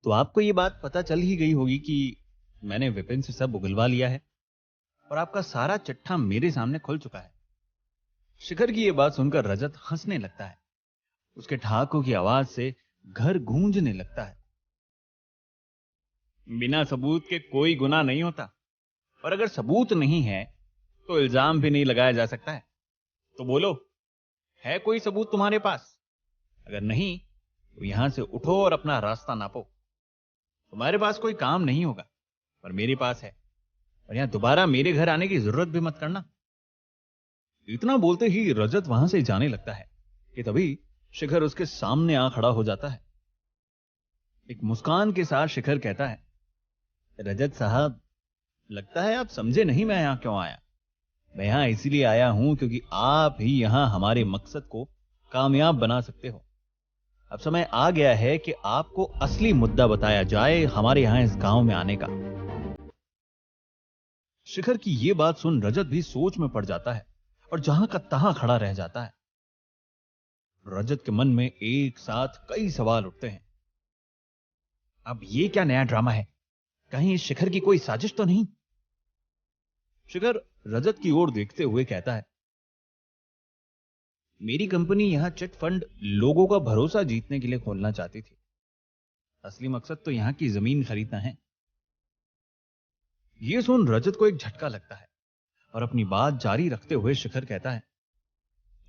तो आपको ये बात पता चल ही गई होगी कि मैंने विपिन से सब उगलवा लिया है और आपका सारा चिट्ठा मेरे सामने खुल चुका है। शिखर की ये बात सुनकर रजत हंसने लगता है। उसके ठहाकों की आवाज से घर गूंजने लगता है। बिना सबूत के कोई गुनाह नहीं होता, और अगर सबूत नहीं है तो इल्जाम भी नहीं लगाया जा सकता है। तो बोलो, है कोई सबूत तुम्हारे पास? अगर नहीं तो यहां से उठो और अपना रास्ता नापो। तुम्हारे पास कोई काम नहीं होगा, पर मेरे पास है, और यहां दोबारा मेरे घर आने की जरूरत भी मत करना। इतना बोलते ही रजत वहां से जाने लगता है कि तभी शिखर उसके सामने आ खड़ा हो जाता है। एक मुस्कान के साथ शिखर कहता है, रजत साहब, लगता है आप समझे नहीं मैं यहां क्यों आया। मैं यहां इसीलिए आया हूं क्योंकि आप ही यहां हमारे मकसद को कामयाब बना सकते हो। अब समय आ गया है कि आपको असली मुद्दा बताया जाए हमारे यहां इस गांव में आने का। शिखर की यह बात सुन रजत भी सोच में पड़ जाता है और जहां का तहां खड़ा रह जाता है। रजत के मन में एक साथ कई सवाल उठते हैं। अब ये क्या नया ड्रामा है? कहीं इस शिखर की कोई साजिश तो नहीं? शिखर रजत की ओर देखते हुए कहता है, मेरी कंपनी यहां चिट फंड लोगों का भरोसा जीतने के लिए खोलना चाहती थी। असली मकसद तो यहां की जमीन खरीदना है। यह सुन रजत को एक झटका लगता है और अपनी बात जारी रखते हुए शिखर कहता है,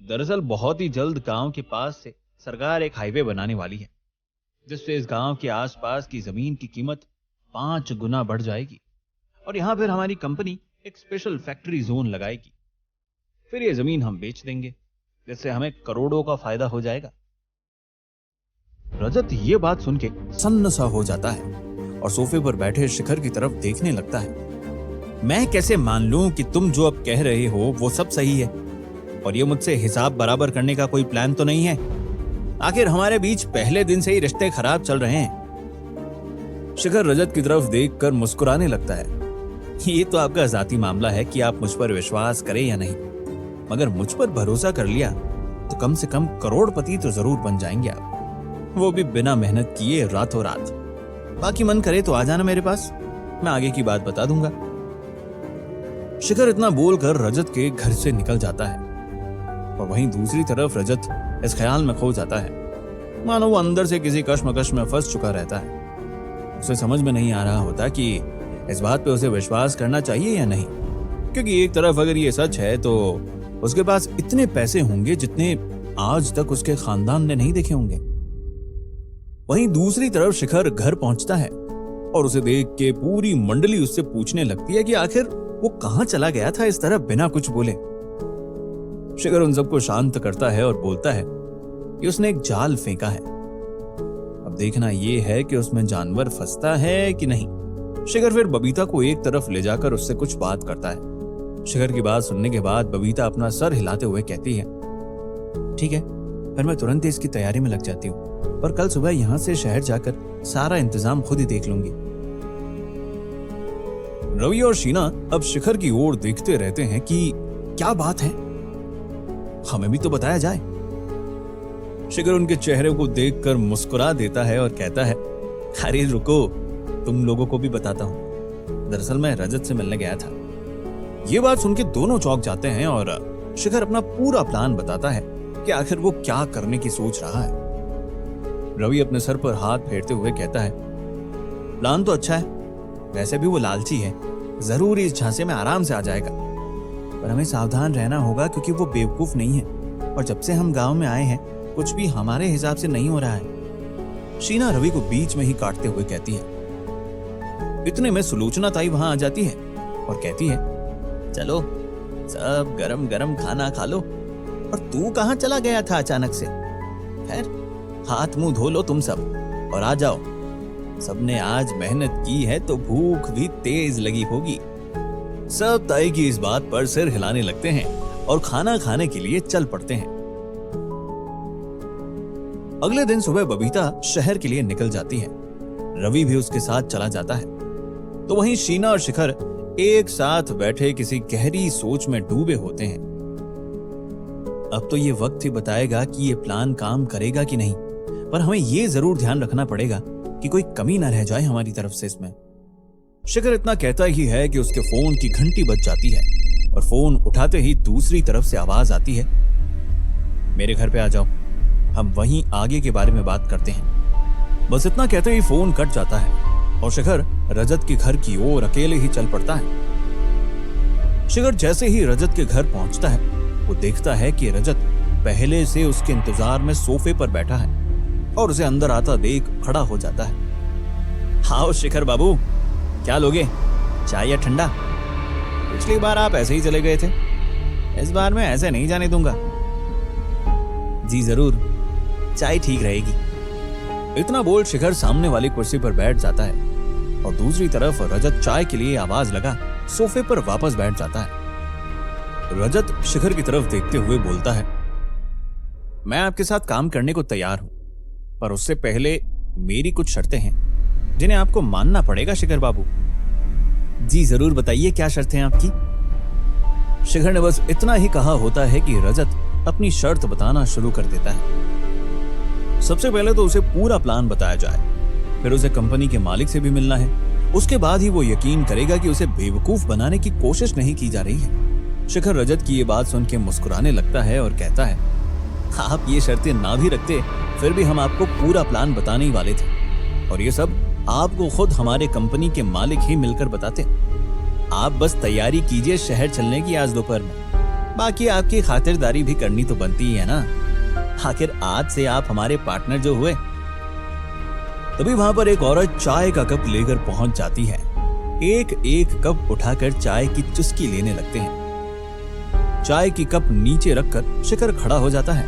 दरअसल बहुत ही जल्द गांव के पास से सरकार एक हाईवे बनाने वाली है, जिससे इस गांव के आसपास की जमीन की कीमत 5 गुना बढ़ जाएगी, और यहां फिर हमारी कंपनी एक स्पेशल फैक्ट्री जोन लगाएगी। फिर यह जमीन हम बेच देंगे, जिससे हमें करोड़ों का फायदा हो जाएगा। रजत ये बात सुन के सन्न सा हो जाता है और सोफे पर बैठे शिखर की तरफ देखने लगता है। मैं कैसे मान लूं कि तुम जो अब कह रहे हो वो सब सही है, और ये मुझसे हिसाब बराबर करने का कोई प्लान तो नहीं है? आखिर हमारे बीच पहले दिन से ही रिश्ते खराब चल रहे हैं। शिखर रजत की तरफ देखकर मुस्कुराने लगता है। ये तो आपका जाती मामला है कि आप मुझ पर विश्वास करें या नहीं, मगर मुझ पर भरोसा कर लिया तो कम से कम करोड़पति तो जरूर बन जाएंगे आप, वो भी बिना मेहनत किए रातों रात। बाकी मन करे तो आ जाना मेरे पास, मैं आगे की बात बता दूंगा। शिखर इतना बोलकर रजत के घर से निकल जाता है, और वहीं दूसरी तरफ रजत इस ख्याल में खो जाता है मानो वो अंदर से किसी कश्मकश में फंस चुका रहता है। उसे समझ में नहीं आ रहा होता कि इस बात पे उसे विश्वास करना चाहिए या नहीं, क्योंकि एक तरफ अगर ये सच है तो उसके पास इतने पैसे होंगे जितने आज तक उसके खानदान ने नहीं देखे होंगे। वहीं दूसरी तरफ शिखर घर पहुंचता है और उसे देख के पूरी मंडली उससे पूछने लगती है कि आखिर वो कहां चला गया था इस तरह बिना कुछ बोले। शिखर उन सबको शांत करता है और बोलता है कि उसने एक जाल फेंका है, अब देखना यह है कि उसमें जानवर फंसता है कि नहीं। शिखर फिर बबीता को एक तरफ ले जाकर उससे कुछ बात करता है। शिखर की बात सुनने के बाद बबीता अपना सर हिलाते हुए कहती है, ठीक है, फिर मैं तुरंत ही इसकी तैयारी में लग जाती हूँ, और कल सुबह यहाँ से शहर जाकर सारा इंतजाम खुद ही देख लूंगी। रवि और शीना अब शिखर की ओर देखते रहते हैं कि क्या बात है, हमें भी तो बताया जाए। शिखर उनके चेहरे को देखकर मुस्कुरा देता है और कहता है, अरे रुको, तुम लोगों को भी बताता हूं। दरअसल मैं रजत से मिलने गया था। ये बात सुनके दोनों चौंक जाते हैं और शिखर अपना पूरा प्लान बताता है कि आखिर वो क्या करने की सोच रहा है। रवि अपने सर पर हाथ फेरते हुए कहता है, प्लान तो अच्छा है, वैसे भी वो लालची है, जरूर इस झांसे में आराम से आ जाएगा, पर हमें सावधान रहना होगा क्योंकि वो बेवकूफ नहीं है, और जब से हम गांव में आए हैं कुछ भी हमारे हिसाब से नहीं हो रहा है। शीना रवि को बीच में ही काटते हुए कहती है। इतने में सुलोचना ताई वहां आ जाती है और कहती है, चलो सब गरम गरम खाना खा लो, और तू कहां चला गया था अचानक से? खैर, हाथ मुंह धो लो तुम सब और आ जाओ, सबने आज मेहनत की है तो भूख भी तेज लगी होगी। सब ताई की इस बात पर सिर हिलाने लगते हैं और खाना खाने के लिए चल पड़ते हैं। अगले दिन सुबह बबीता शहर के लिए निकल जाती है, रवि भी उसके साथ चला जाता है। तो वहीं शीना और शिखर एक साथ बैठे किसी गहरी सोच में डूबे होते हैं। अब तो ये वक्त ही बताएगा कि ये प्लान काम करेगा कि नहीं, पर हमें ये जरूर ध्यान रखना पड़ेगा कि कोई कमी ना रह जाए हमारी तरफ से इसमें। शिखर इतना कहता ही है कि उसके फोन की घंटी बज जाती है और फोन उठाते ही दूसरी तरफ से आवाज आती है, मेरे घर पे आ जाओ, हम वहीं आगे के बारे में बात करते हैं। बस इतना कहते ही फोन कट जाता है और शिखर रजत के घर की ओर अकेले ही चल पड़ता है। शिखर जैसे ही रजत के घर पहुंचता है, वो देखता है कि रजत पहले से उसके इंतजार में सोफे पर बैठा है और उसे अंदर आता देख खड़ा हो जाता है। आओ शिखर बाबू, क्या लोगे, चाय या ठंडा? पिछली बार आप ऐसे ही चले गए थे, इस बार मैं ऐसे नहीं जाने दूंगा। जी जरूर, चाय ठीक रहेगी। इतना बोल शिखर सामने वाली कुर्सी पर बैठ जाता है और दूसरी तरफ रजत चाय के लिए आवाज लगा सोफे पर वापस बैठ जाता है। रजत शिखर की तरफ देखते हुए बोलता है, मैं आपके साथ काम करने को तैयार हूं, पर उससे पहले मेरी कुछ शर्तें हैं जिन्हें आपको मानना पड़ेगा शिखर बाबू। जी जरूर बताइए, क्या शर्तें हैं आपकी? शिखर ने बस इतना ही कहा होता है कि रजत अपनी शर्त बताना शुरू कर देता है। सबसे पहले तो उसे पूरा प्लान बताया जाए, फिर उसे कंपनी के मालिक से भी मिलना है, उसके बाद ही वो यकीन करेगा कि उसे बेवकूफ बनाने की कोशिश नहीं की जा रही है। शिखर रजत की ये बात सुन के मुस्कुराने लगता है और कहता है, आप ये शर्तें ना भी रखते फिर भी हम आपको पूरा प्लान बताने ही वाले थे, और ये सब आपको खुद हमारे कंपनी के मालिक ही मिलकर बताते। आप बस तैयारी कीजिए शहर चलने की आज दोपहर में, बाकी आपकी खातिरदारी भी करनी तो बनती ही है ना, आखिर आज से आप हमारे पार्टनर जो हुए। तभी वहां पर एक औरत चाय का कप लेकर पहुंच जाती है। एक एक कप उठाकर चाय की चुस्की लेने लगते हैं। चाय की कप नीचे रखकर शिखर खड़ा हो जाता है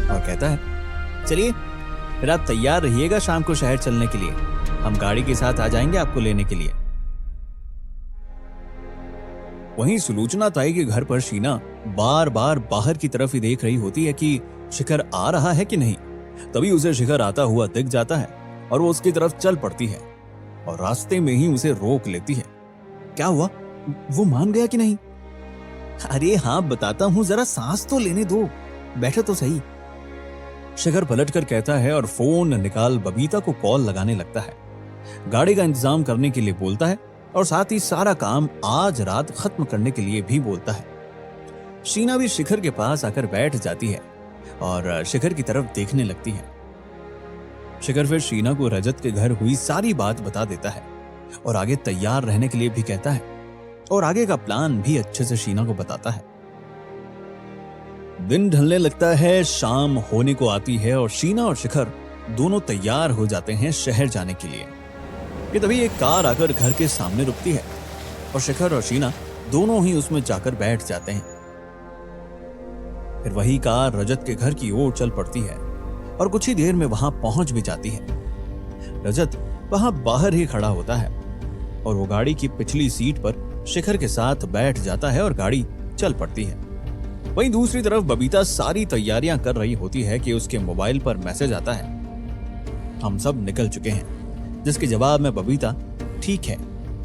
और कहता है, चलिए फिर आप तैयार रहिएगा शाम को शहर चलने के लिए, हम गाड़ी के साथ आ जाएंगे आपको लेने के लिए। वहीं सुलोचना ताई के घर पर शीना बार बार बाहर की तरफ ही देख रही होती है कि शिखर आ रहा है कि नहीं। तभी उसे शिखर आता हुआ दिख जाता है और वो उसकी तरफ चल पड़ती है और रास्ते में ही उसे रोक लेती है। क्या हुआ, वो मान गया कि नहीं? अरे हाँ बताता हूं, जरा सांस तो लेने दो, बैठो तो सही। शिखर पलटकर कहता है और फोन निकाल बबीता को कॉल लगाने लगता है। गाड़ी का इंतजाम करने के लिए बोलता है और साथ ही सारा काम आज रात खत्म करने के लिए भी बोलता है। शीना भी शिखर के पास आकर बैठ जाती है और शिखर की तरफ देखने लगती है। शिखर फिर शीना को रजत के घर हुई सारी बात बता देता है और आगे तैयार रहने के लिए भी कहता है और आगे का प्लान भी अच्छे से शीना को बताता है। दिन ढलने लगता है, शाम होने को आती है और शीना और शिखर दोनों तैयार हो जाते हैं शहर जाने के लिए। कि तभी एक कार आकर घर के सामने रुकती है और शिखर और शीना दोनों ही उसमें जाकर बैठ जाते हैं। फिर वही कार रजत के घर की ओर चल पड़ती है और कुछ ही देर में वहां पहुंच भी जाती है। रजत वहां बाहर ही खड़ा होता है और वो गाड़ी की पिछली सीट पर शिखर के साथ बैठ जाता है और गाड़ी चल पड़ती है। वहीं दूसरी तरफ बबीता सारी तैयारियां कर रही होती है कि उसके मोबाइल पर मैसेज आता है, हम सब निकल चुके हैं, जिसके जवाब में बबीता, ठीक है,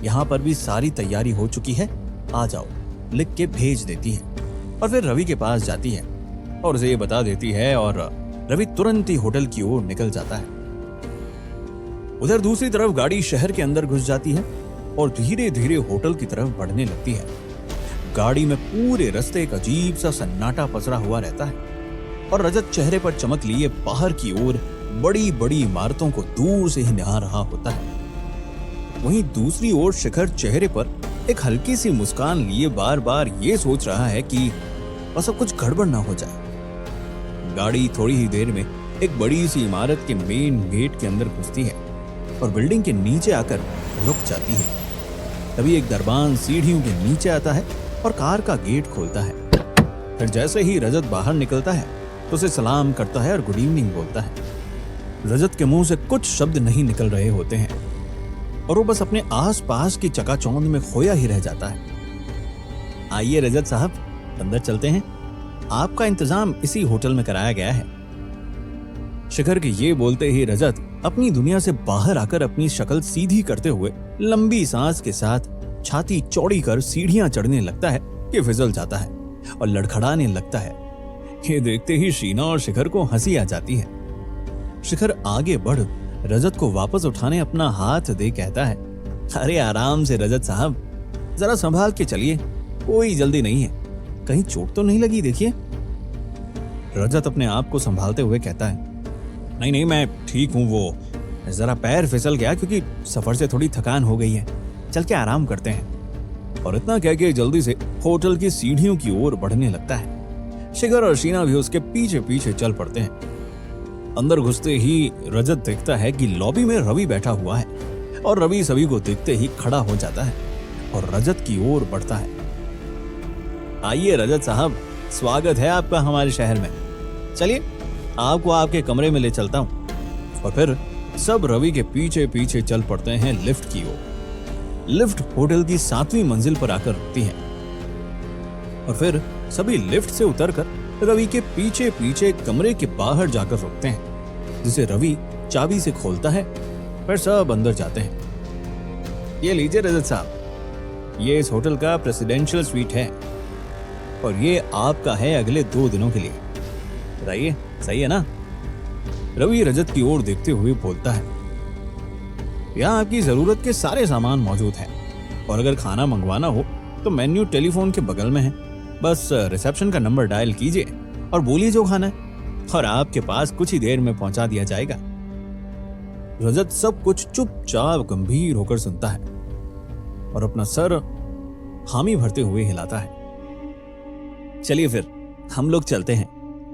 यहाँ पर भी सारी तैयारी हो चुकी है, आ जाओ, लिख के भेज देती है। और फिर रवि के पास जाती है और उसे ये बता देती है और रवि तुरंत ही होटल की ओर निकल जाता है। उधर दूसरी तरफ गाड़ी शहर के अंदर घुस जाती है और धीरे धीरे होटल की तरफ बढ़ने लगती है। गाड़ी में पूरे रास्ते एक अजीब सा सन्नाटा पसरा हुआ रहता है और रजत चेहरे पर चमक लिए बाहर की ओर बड़ी बड़ी इमारतों को दूर से ही निहार रहा होता है। वहीं दूसरी ओर शिखर चेहरे पर एक हल्की सी मुस्कान लिए बार बार ये सोच रहा है कि बस अब कुछ गड़बड़ ना हो जाए। गाड़ी थोड़ी ही देर में एक बड़ी सी इमारत के मेन गेट के अंदर घुसती है और बिल्डिंग के नीचे आकर रुक जाती है। तभी एक दरबान सीढ़ियों के नीचे आता है और कार का गेट खोलता है। फिर जैसे ही रजत बाहर निकलता है तो उसे सलाम करता है और गुड इवनिंग बोलता है। रजत के मुंह से कुछ शब्द नहीं निकल रहे होते हैं और वो बस अपने आसपास की चकाचौंध में खोया ही रह जाता है। आइए रजत साहब, अंदर चलते हैं, आपका इंतजाम इसी होटल में कराया गया है। शिखर के ये बोलते ही रजत अपनी दुनिया से बाहर आकर अपनी शक्ल सीधी करते हुए लंबी सांस के साथ छाती चौड़ी कर सीढ़ियां चढ़ने लगता है कि फिसल जाता है और लड़खड़ाने लगता है। ये देखते ही शीना और शिखर को हंसी आ जाती है। शिखर आगे बढ़ रजत को वापस उठाने अपना हाथ दे कहता है, अरे आराम से रजत साहब, जरा संभाल के चलिए, कोई जल्दी नहीं है, कहीं चोट तो नहीं लगी देखिए। रजत अपने आप को संभालते हुए कहता है, नहीं नहीं मैं ठीक हूं, वो जरा पैर फिसल गया क्योंकि सफर से थोड़ी थकान हो गई है, चल के आराम करते हैं। और इतना कह के जल्दी से होटल की सीढ़ियों की ओर बढ़ने लगता है। शिखर और शीना भी उसके पीछे पीछे चल पड़ते हैं। अंदर घुसते ही रजत देखता है कि लॉबी में रवि बैठा हुआ है और रवि सभी को देखते ही खड़ा हो जाता है और रजत की ओर बढ़ता है। आइए रजत साहब, स्वागत है आपका हमारे शहर में, चलिए आपको आपके कमरे में ले चलता हूं। और फिर सब रवि के पीछे पीछे चल पड़ते हैं लिफ्ट की ओर। लिफ्ट होटल की 7वीं मंजिल पर आकर रुकती है और फिर सभी लिफ्ट से उतरकर रवि के पीछे पीछे कमरे के बाहर जाकर रुकते हैं, जिसे रवि चाबी से खोलता है। फिर सब अंदर जाते हैं। ये लीजिए रजत साहब, ये इस होटल का प्रेसिडेंशियल स्वीट है और ये आपका है अगले 2 दिनों के लिए। बताइए सही है ना? रवि रजत की ओर देखते हुए बोलता है, यहाँ आपकी जरूरत के सारे सामान मौजूद हैं और अगर खाना मंगवाना हो तो मेन्यू टेलीफोन के बगल में है, बस रिसेप्शन का नंबर डायल कीजिए और बोलिए जो खाना है और आपके पास कुछ ही देर में पहुंचा दिया जाएगा। रजत सब कुछ चुपचाप गंभीर होकर सुनता है और अपना सर हामी भरते हुए हिलाता है। चलिए फिर हम लोग चलते हैं,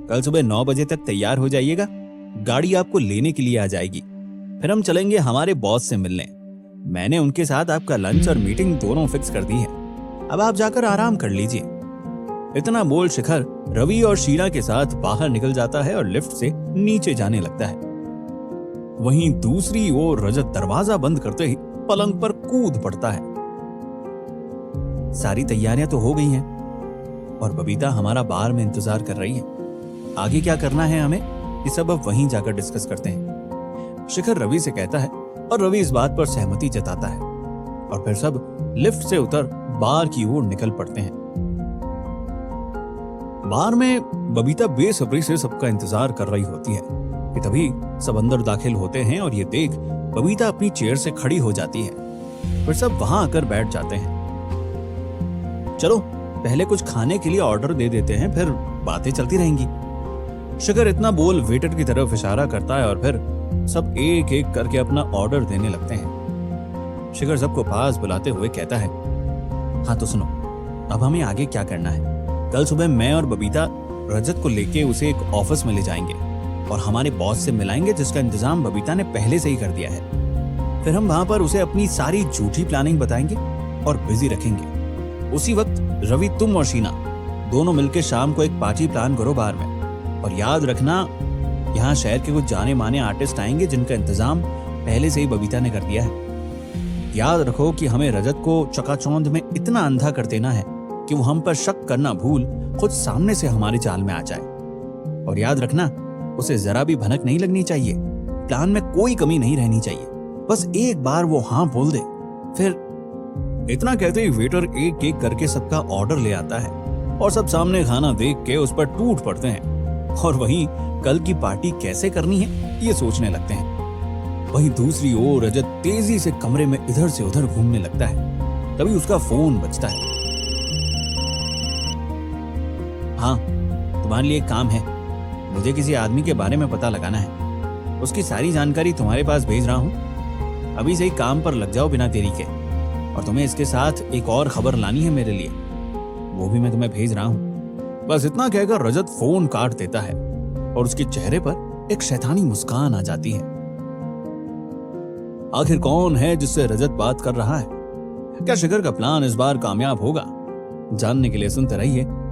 कल सुबह 9 बजे तक तैयार हो जाइएगा, गाड़ी आपको लेने के लिए आ जाएगी। फिर हम चलेंगे हमारे बॉस से मिलने। मैंने उनके साथ आपका लंच और मीटिंग दोनों फिक्स कर दी है, अब आप जाकर आराम कर लीजिए। इतना बोल शिखर रवि और शीना के साथ बाहर निकल जाता है और लिफ्ट से नीचे जाने लगता है। वहीं दूसरी ओर रजत दरवाजा बंद करते ही पलंग पर कूद पड़ता है। सारी तैयारियां तो हो गई हैं और बबीता हमारा बार में इंतजार कर रही है। आगे क्या करना है हमें, ये सब अब वहीं जाकर डिस्कस करते हैं, शिखर रवि से कहता है और रवि इस बात पर सहमति जताता है और फिर सब लिफ्ट से उतर बार की ओर निकल पड़ते हैं। बार में बबीता बेसब्री से सबका इंतजार कर रही होती है कि तभी सब अंदर दाखिल होते हैं और ये देख बबीता अपनी चेयर से खड़ी हो जाती है। फिर सब वहां आकर बैठ जाते हैं। चलो पहले कुछ खाने के लिए ऑर्डर दे देते हैं, फिर बातें चलती रहेंगी। शिखर इतना बोल वेटर की तरफ इशारा करता है और फिर सब एक एक करके अपना ऑर्डर देने लगते हैं। शिखर सबको पास बुलाते हुए कहता है, हाँ तो सुनो, अब हमें आगे क्या करना है। कल सुबह मैं और बबीता रजत को लेके उसे एक ऑफिस में ले जाएंगे और हमारे बॉस से मिलाएंगे, जिसका इंतजाम बबीता ने पहले से ही कर दिया है। फिर हम वहां पर उसे अपनी सारी झूठी प्लानिंग बताएंगे और बिजी रखेंगे। उसी वक्त रवि, तुम और शीना दोनों मिलकर शाम को एक पार्टी प्लान करो बार में। और याद रखना, यहाँ शहर के कुछ जाने माने आर्टिस्ट आएंगे जिनका इंतजाम पहले से ही बबीता ने कर दिया है। याद रखो कि हमें रजत को चकाचौंध में इतना अंधा कर देना है कि वो हम पर शक करना भूल खुद सामने से हमारे चाल में आ जाए। और याद रखना, उसे जरा भी भनक नहीं लगनी चाहिए, प्लान में कोई कमी नहीं रहनी चाहिए, बस एक बार वो हाँ बोल दे। फिर इतना कहते ही वेटर एक एक करके सबका ऑर्डर ले आता है और सब सामने खाना देख के उस पर टूट पड़ते हैं और वहीं कल की पार्टी कैसे करनी है ये सोचने लगते हैं। वहीं दूसरी ओर रजत तेजी से कमरे में इधर से उधर घूमने लगता है। तभी उसका फोन बजता है। हाँ, तुम्हारे लिए एक काम है, मुझे किसी आदमी के बारे में पता लगाना है, उसकी सारी जानकारी तुम्हारे पास भेज रहा हूँ। अभी से ही काम पर लग जाओ बिना देरी के। और तुम्हें इसके साथ एक और खबर लानी है मेरे लिए, वो भी मैं तुम्हें भेज रहा हूँ। बस इतना कहकर रजत फोन काट देता है और उसके चेहरे पर एक शैतानी मुस्कान आ जाती है। आखिर कौन है जिससे रजत बात कर रहा है? क्या शिखर का प्लान इस बार कामयाब होगा? जानने के लिए सुनते रहिए